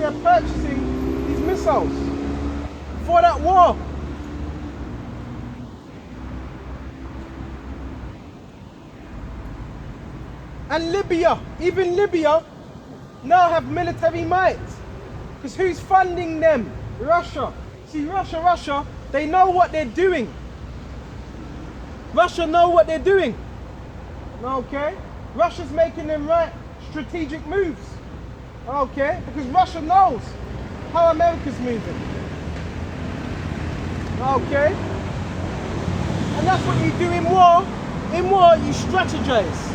they're purchasing these missiles for that war. And Libya, even Libya, now have military might. Because who's funding them? Russia. See, Russia, they know what they're doing. Russia know what they're doing. Okay? Russia's making them right strategic moves. Okay? Because Russia knows how America's moving. Okay? And that's what you do in war. In war, you strategize.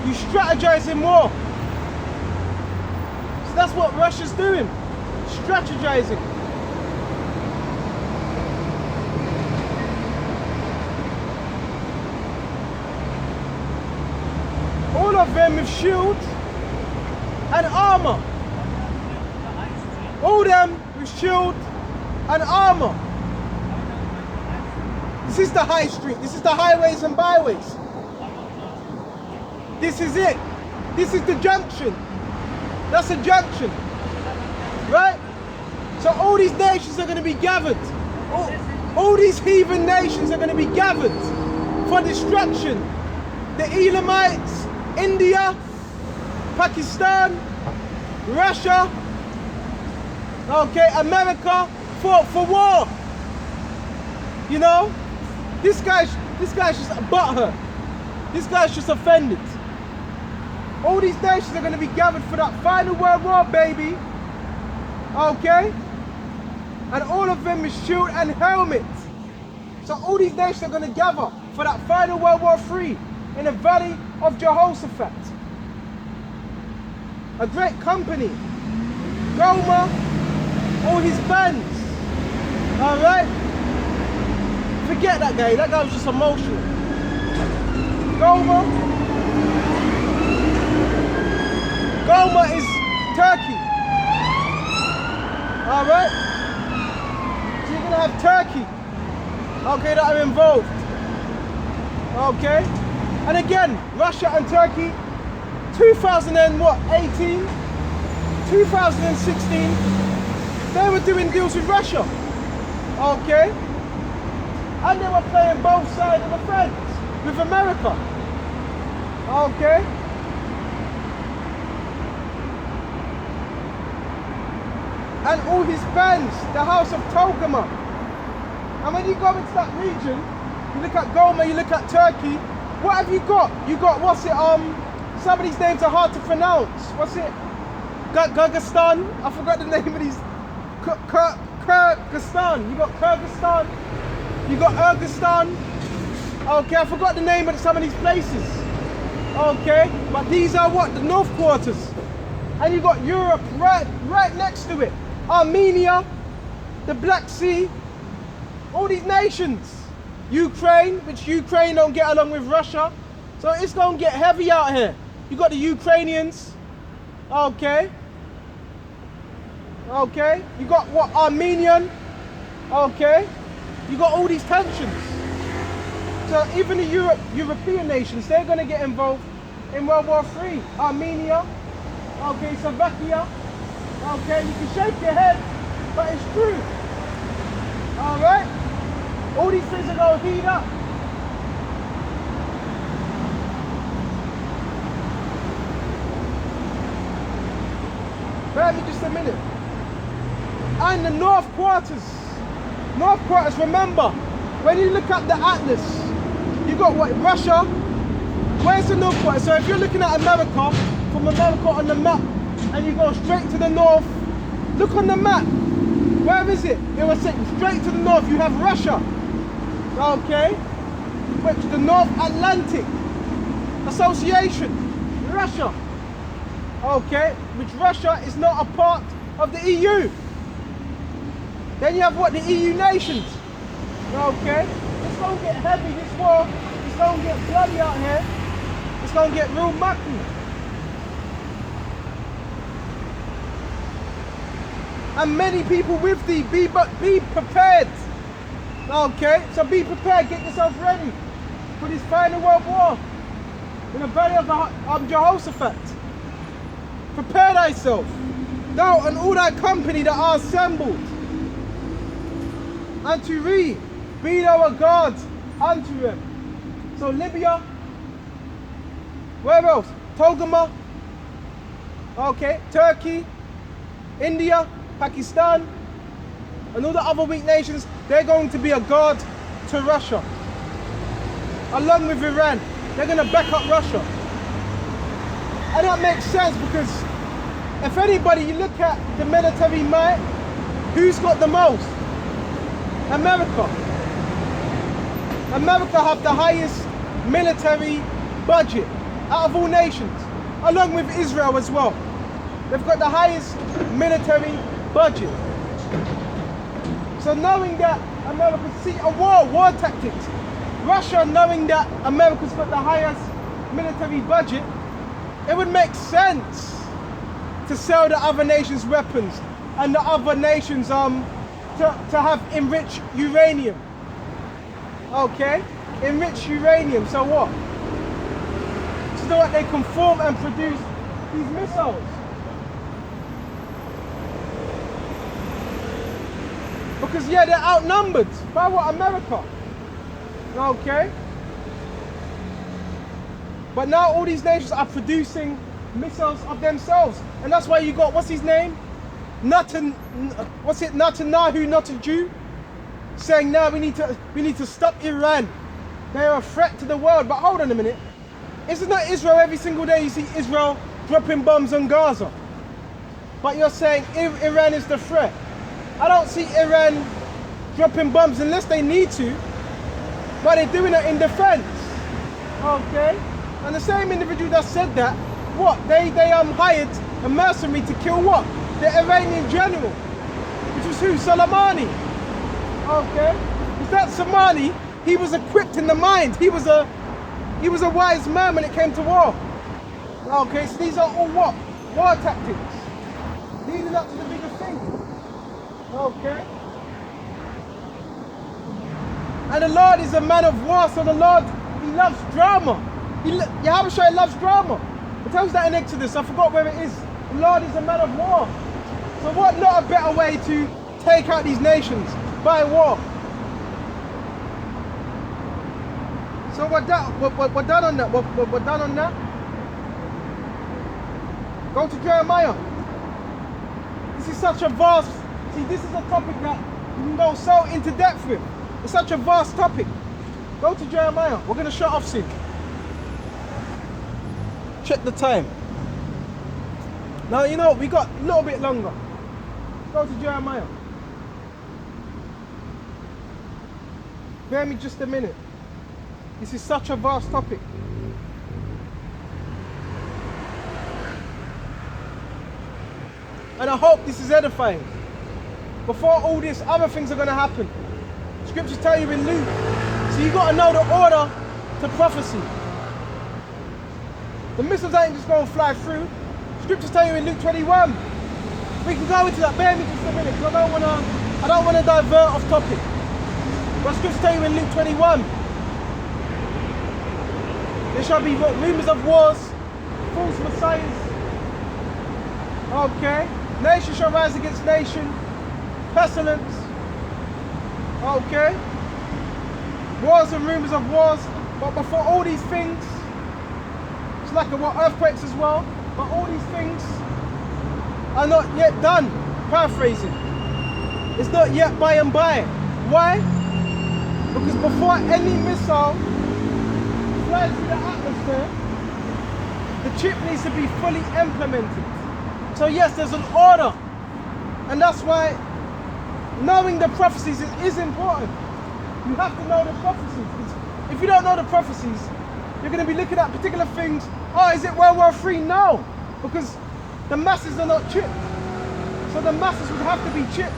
You strategize in war. So that's what Russia's doing. Strategizing. All of them with shields and armor. All of them with shield and armor. This is the high street. This is the highways and byways. This is it. This is the junction. That's a junction. Right? So all these nations are going to be gathered. All these heathen nations are going to be gathered for destruction. The Elamites, India, Pakistan, Russia, okay, America fought for war. You know? This guy's just a butthurt. This guy's just offended. All these nations are going to be gathered for that final world war, baby. Okay? And all of them with shield and helmet. So all these nations are going to gather for that final World War III in the Valley of Jehoshaphat. A great company. Gomer, all his bands. Alright? Forget that guy. That guy was just emotional. Gomer is Turkey. Alright? So you're going to have Turkey. Okay, that are involved. Okay? And again, Russia and Turkey, 2018, 2016, they were doing deals with Russia. Okay? And they were playing both sides of the fence with America. Okay? And all his bands, the house of Togama. And when you go into that region, you look at Goma, you look at Turkey, what have you got? You got, what's it, some of these names are hard to pronounce. What's it? Kyrgyzstan? I forgot the name of these. Kyrgyzstan. You got Kyrgyzstan. You got Kyrgyzstan. Okay, I forgot the name of some of these places. Okay, but these are what? The North Quarters. And you got Europe right next to it. Armenia, the Black Sea, all these nations. Ukraine, which Ukraine don't get along with Russia. So it's gonna get heavy out here. You got the Ukrainians. Okay. Okay. You got what? Armenian. Okay. You got all these tensions. So even the European nations, they're gonna get involved in World War III. Armenia. Okay, Slovakia. Okay, you can shake your head, but it's true. Alright? All these things are going to heat up. Bear me just a minute. And the North Quarters. North Quarters, remember, when you look at the atlas, you got what? Russia. Where's the North Quarters? So if you're looking at America, from America on the map, and you go straight to the north, look on the map. Where is it? It was straight to the north. You have Russia. Okay? Which the North Atlantic Association. Russia. Okay? Which Russia is not a part of the EU. Then you have what? The EU nations. Okay? It's going to get heavy, this war. It's going to get bloody out here. It's going to get real mucky. And many people with thee, be prepared. Okay, so be prepared, get yourself ready for this final world war in the Valley of Jehoshaphat. Prepare thyself. Thou and all thy company that are assembled. And to read, be thou a guard unto them. So Libya, where else? Togama, okay, Turkey, India, Pakistan, and all the other weak nations, they're going to be a guard to Russia. Along with Iran, they're going to back up Russia. And that makes sense because if anybody, you look at the military might, who's got the most? America. America have the highest military budget out of all nations, along with Israel as well. They've got the highest military budget. So knowing that America, see a war tactics. Russia knowing that America's got the highest military budget, it would make sense to sell the other nations weapons and the other nations to have enriched uranium. Okay? Enriched uranium, so what? So that they can form and produce these missiles. Because yeah, they're outnumbered by what? America. Okay? But now all these nations are producing missiles of themselves. And that's why you got, what's his name? Netanyahu, not a Jew, saying now we need to stop Iran. They're a threat to the world. But hold on a minute. Isn't that Israel every single day you see Israel dropping bombs on Gaza? But you're saying Iran is the threat. I don't see Iran dropping bombs unless they need to, but they're doing it in defense. Okay? And the same individual that said that, what? They hired a mercenary to kill what? The Iranian general, which was who? Soleimani. Okay? Because that Soleimani, he was equipped in the mind. He was a wise man when it came to war. Okay, so these are all what? War tactics. Leading up to the bigger thing. Okay? And the Lord is a man of war, so the Lord, he loves drama. Yahushua loves drama. It tells that in Exodus, I forgot where it is. The Lord is a man of war. So what not a better way to take out these nations? By war. So we're done on that. We're done on that. Go to Jeremiah. This is such a vast, see, this is a topic that you can go so into depth with. It's such a vast topic. Go to Jeremiah. We're going to shut off soon. Check the time. Now, you know, we got a little bit longer. Go to Jeremiah. Bear me just a minute. This is such a vast topic. And I hope this is edifying. Before all this, other things are going to happen. Scriptures tell you in Luke. So you got to know the order to prophecy. The missiles ain't just going to fly through. Scriptures tell you in Luke 21. We can go into that. Bear me just a minute, because I don't want to divert off topic. But scriptures tell you in Luke 21. There shall be rumors of wars, false messiahs. Okay. Nation shall rise against nation. Pestilence. Okay. Wars and rumors of wars. But before all these things, it's like earthquakes as well. But all these things are not yet done. Paraphrasing. It's not yet by and by. Why? Because before any missile flies through the atmosphere, the chip needs to be fully implemented. So yes, there's an order. And that's why knowing the prophecies is important. You have to know the prophecies. If you don't know the prophecies, you're going to be looking at particular things. Oh, is it World War III? No. Because the masses are not chipped. So the masses would have to be chipped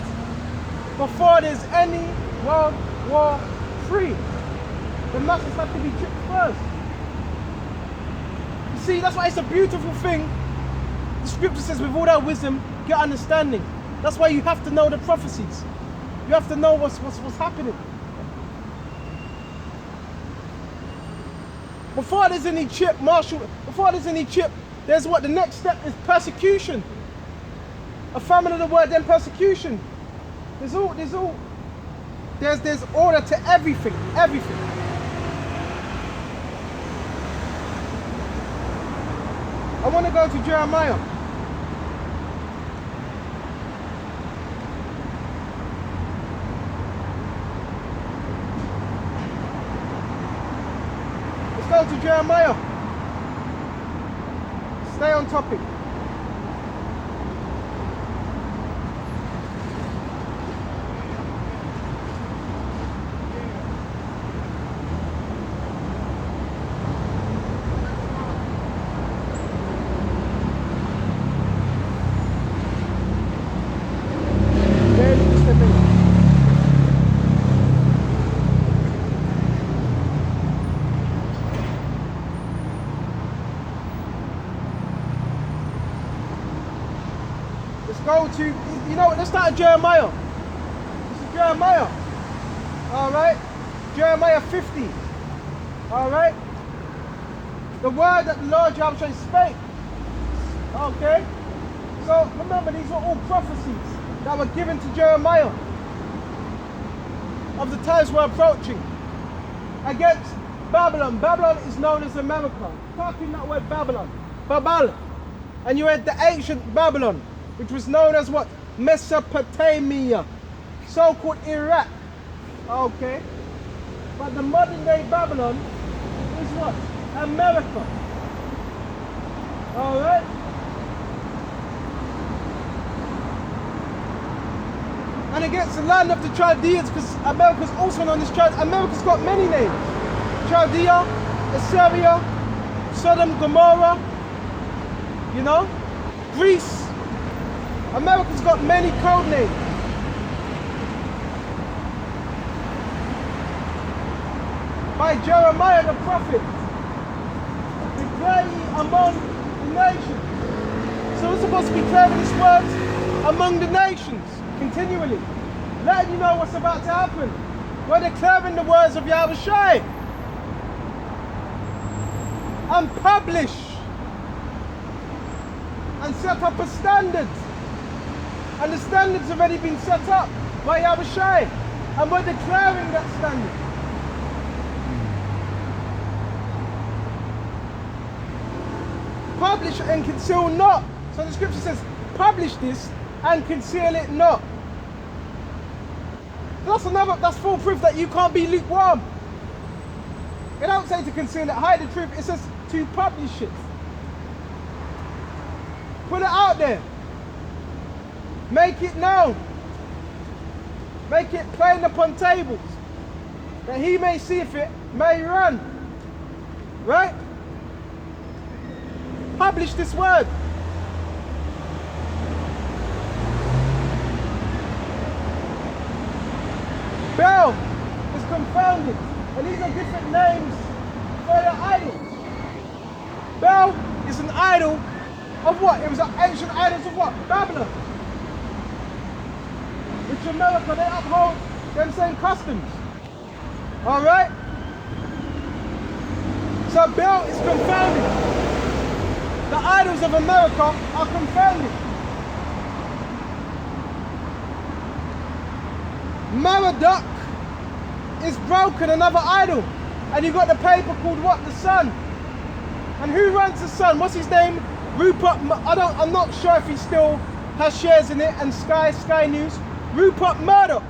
before there's any World War III. The masses have to be chipped first. You see, that's why it's a beautiful thing. The scripture says, with all that wisdom, get understanding. That's why you have to know the prophecies. You have to know what's happening. Before there's any chip, before there's any chip, there's what the next step is: persecution. a famine of the word, then persecution. There's order to everything. I want to go to Jeremiah. Let's go to Jeremiah. Stay on topic. Go to, you know what, let's start at Jeremiah. This is Jeremiah. Alright? Jeremiah 50. Alright? The word that the Lord Yahweh spake. Okay? So remember, these were all prophecies that were given to Jeremiah of the times we're approaching against Babylon. Babylon is known as America. Talking that word Babylon. Babal. And you had the ancient Babylon, which was known as what? Mesopotamia, so-called Iraq. Okay. But the modern day Babylon is what? America. Alright? And against the land of the Chaldeans, because America's also known as America's got many names. Chaldea, Assyria, Sodom, Gomorrah, you know, Greece. America's got many code names. By Jeremiah the prophet, declare ye among the nations. So we're supposed to be declaring these words among the nations, continually. Letting you know what's about to happen. We're declaring the words of Yahweh Shai. And publish. And set up a standard. And the standard's already been set up by Yahweh Shai. And we're declaring that standard. Publish and conceal not. So the scripture says, publish this and conceal it not. That's full proof that you can't be lukewarm. It don't say to conceal it, hide the truth. It says to publish it. Put it out there. Make it known. Make it plain upon tables, that he may see if it may run. Right? Publish this word. Baal is confounded, and these are different names for their idols. Baal is an idol of what? It was an ancient idols of what? Babylon. Which America, they uphold them same customs. Alright? So Baal is confounded. The idols of America are confounded. Merodach is broken, another idol. And you've got the paper called what? The Sun. And who runs the Sun? What's his name? Rupert, I'm not sure if he still has shares in it, and Sky News. Rupert Murdoch.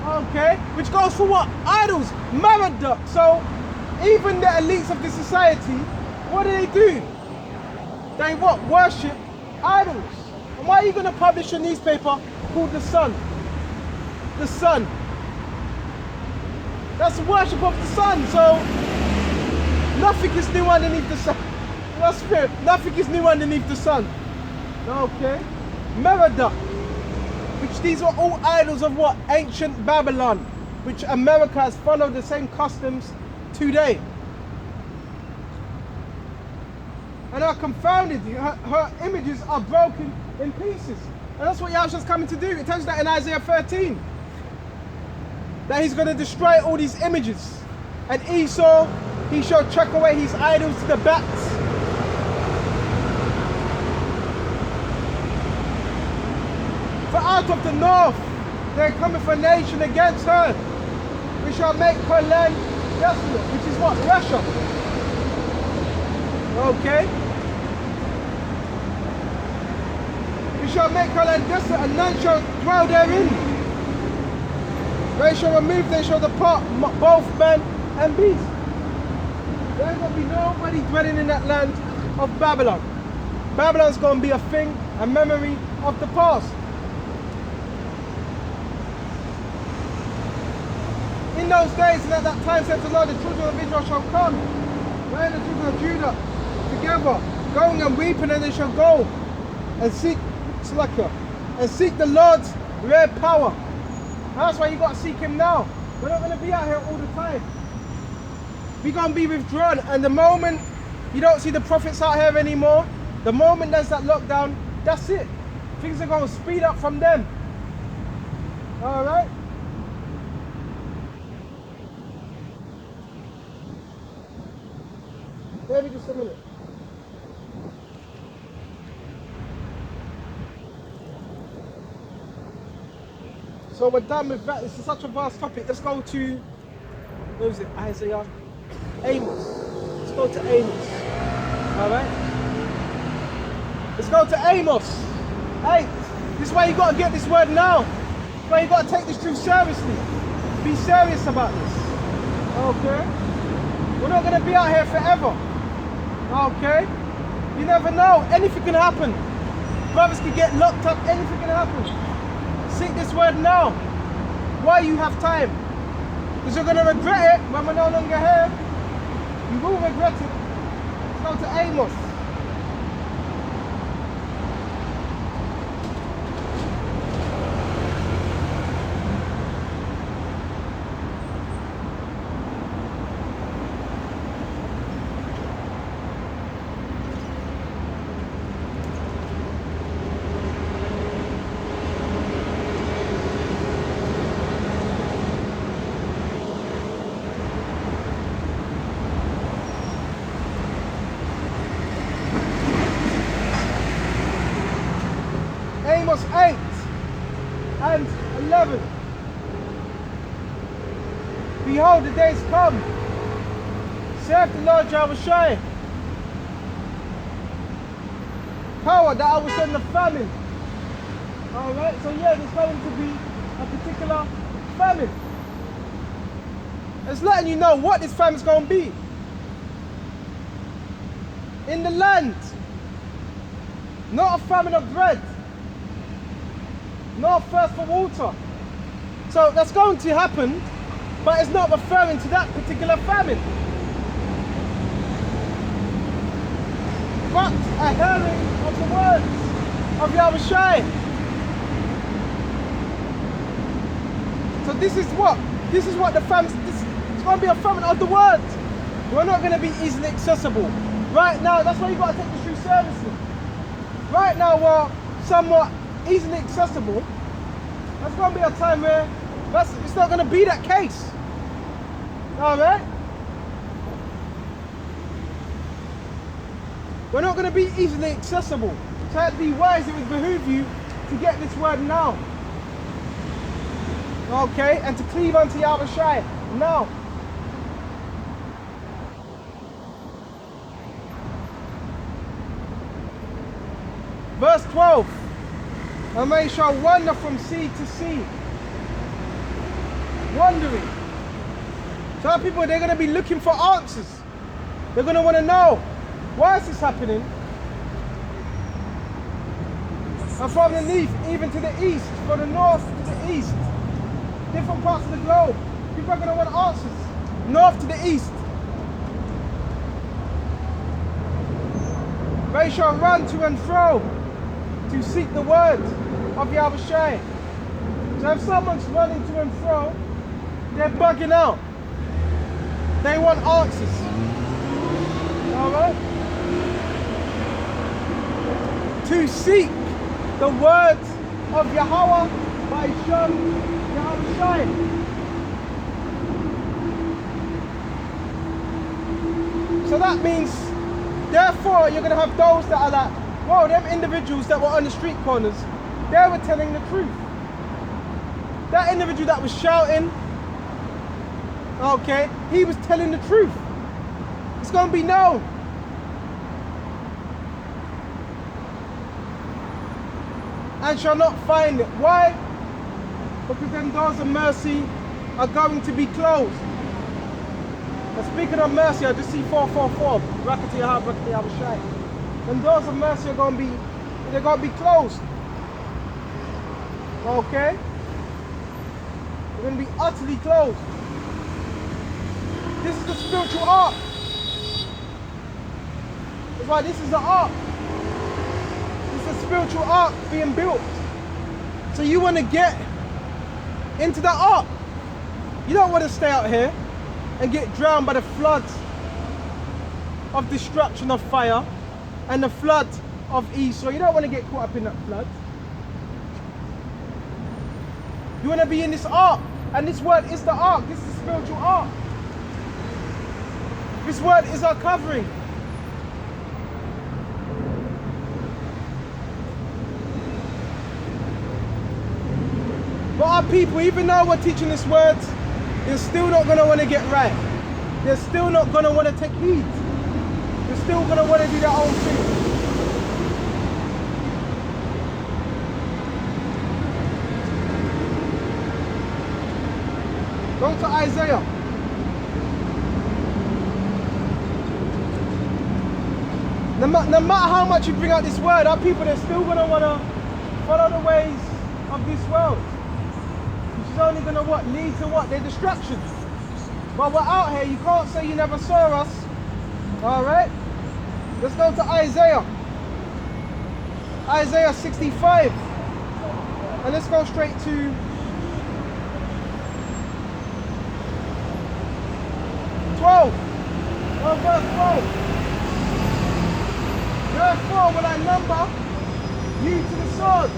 Okay, which goes for what? Idols, Merodach. So even the elites of the society, what do? They what? Worship idols. And why are you going to publish a newspaper called The Sun? The Sun. That's the worship of the sun. So nothing is new underneath the sun. Your spirit, nothing is new underneath the sun. Okay. Merodach, which these were all idols of what? Ancient Babylon, which America has followed the same customs today. And are confounded. Her images are broken in pieces. And that's what Yahshua's coming to do. It tells us that in Isaiah 13. That he's going to destroy all these images. And Esau, he shall chuck away his idols to the bats. out of the north, there cometh a nation against her. We shall make her land desolate, which is what? Russia. Okay? We shall make her land desolate, and none shall dwell therein. They shall remove, they shall depart, both man and beast. There ain't going to be nobody dwelling in that land of Babylon. Babylon's going to be a thing, a memory of the past. In those days and at that time, said the Lord, the children of Israel shall come, and the children of Judah together, going and weeping, and they shall go and seek the Lord's rare power. And that's why you got to seek him now. We're not going to be out here all the time. We're going to be withdrawn, and the moment you don't see the prophets out here anymore, the moment there's that lockdown, that's it. Things are going to speed up from them. All right? Give me just a minute. So we're done with that. This is such a vast topic. Let's go to, what was it, Isaiah? Amos. Let's go to Amos. Alright? Let's go to Amos. Hey, this is why you got to get this word now. This is why you got to take this truth seriously. Be serious about this. Okay? We're not going to be out here forever. Okay? You never know. Anything can happen. Brothers can get locked up. Anything can happen. Seek this word now. Why you have time? Because you're going to regret it when we're no longer here. You will regret it. Let's go to Amos. Amos 8 and 11. Behold, the days come, saith the Lord Yahushua, power that I will send the famine. Alright, so yeah, there's going to be a particular famine. It's letting you know what this famine's going to be. In the land, not a famine of bread, not a thirst for water. So that's going to happen, but it's not referring to that particular famine. But a hearing of the words of Yahushua. So this is what the famine, it's going to be a famine of the word. We're not going to be easily accessible. Right now, that's why you've got to take the truth seriously. Right now, we're somewhat easily accessible. There's going to be a time where it's not going to be that case. Alright? We're not going to be easily accessible. So to be wise, it would behoove you to get this word now. Okay? And to cleave unto Yahushua now. Verse 12. And they shall wander from sea to sea. Wandering. Some people, they're going to be looking for answers. They're going to want to know, why is this happening? And from the north, even to the east, from the north to the east, different parts of the globe, people are going to want answers. North to the east. They shall run to and fro to seek the word of Yahushua. So if someone's running to and fro, they're bugging out. They want answers. Alright? To seek the word of Yahweh by Yahushua. So that means, therefore, you're going to have those that are like, whoa, them individuals that were on the street corners, They were telling the truth. That individual that was shouting, okay, he was telling the truth. It's going to be known. And shall not find it. Why? Because then doors of mercy are going to be closed. And speaking of mercy, I just see 444. Rakati Ahab, Rakati Abashai. Then doors of mercy are going to be, they're going to be closed. Okay? They're going to be utterly closed. This is the spiritual ark. That's why this is the ark. This is the spiritual ark being built. So you want to get into the ark. You don't want to stay out here and get drowned by the floods of destruction of fire and the flood of Esau. You don't want to get caught up in that flood. You want to be in this ark. And this word is the ark. This is the spiritual ark. This word is our covering. But our people, even though we're teaching this word, they're still not going to want to get right. They're still not going to want to take heed. They're still going to want to do their own thing. Go to Isaiah. No matter how much you bring out this word, our people, they're still going to want to follow the ways of this world. Which is only going to what? Lead to what? Their destruction. But we're out here, you can't say you never saw us. Alright? Let's go to Isaiah. Isaiah 65. And let's go straight to 12. Oh, verse 12. Therefore will I number you to the sword.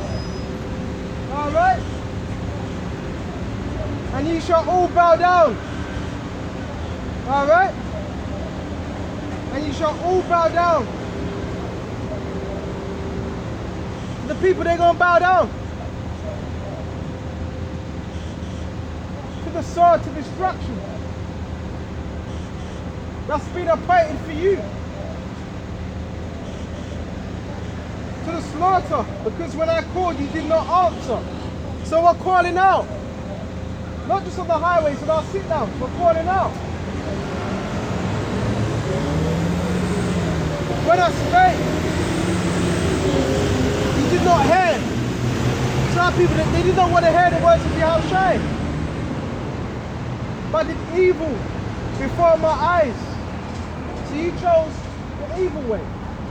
Alright? And you shall all bow down. Alright? And you shall all bow down. The people, they're going to bow down. To the sword, to destruction. That's been appointed for you. To the slaughter. Because when I called, you did not answer. So we're calling out. Not just on the highways, but our sit downs. We're calling out. When I spake, you did not hear. Some people, they did not want to hear the words of Yahushua. But did evil before my eyes. So you chose the evil way.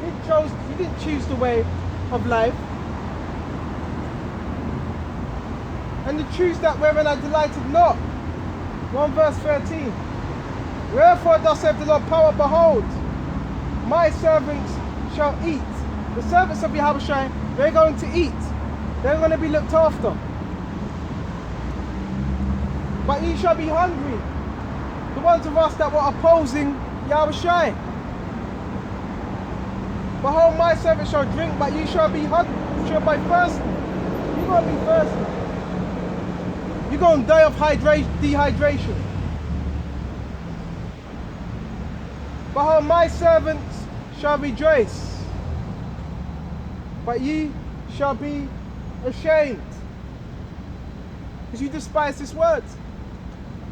You didn't choose the way of life. And to choose that wherein I delighted not. 1 verse 13. Wherefore thus saith the Lord power, behold, my servants shall eat. The servants of Yahushua, they're going to eat. They're going to be looked after. But ye shall be hungry. The ones of us that were opposing Yahushua. Behold, my servants shall drink, but ye shall be hungry. Shall be thirsty. You're going to be thirsty. You're going to die of dehydration. Behold, my servants shall rejoice, but ye shall be ashamed, because you despise this word.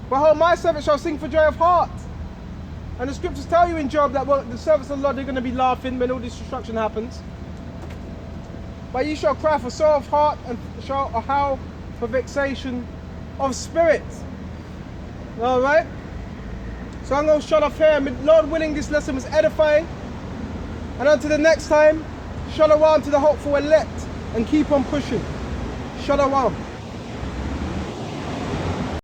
Behold, my servants shall sing for joy of heart. And the scriptures tell you in Job that the servants of the Lord are going to be laughing when all this destruction happens. But ye shall cry for sorrow of heart and shall howl for vexation of spirit. Alright? So I'm going to shut off here. Lord willing, this lesson was edifying. And until the next time, shalom to the hopeful elect and keep on pushing. Shalom.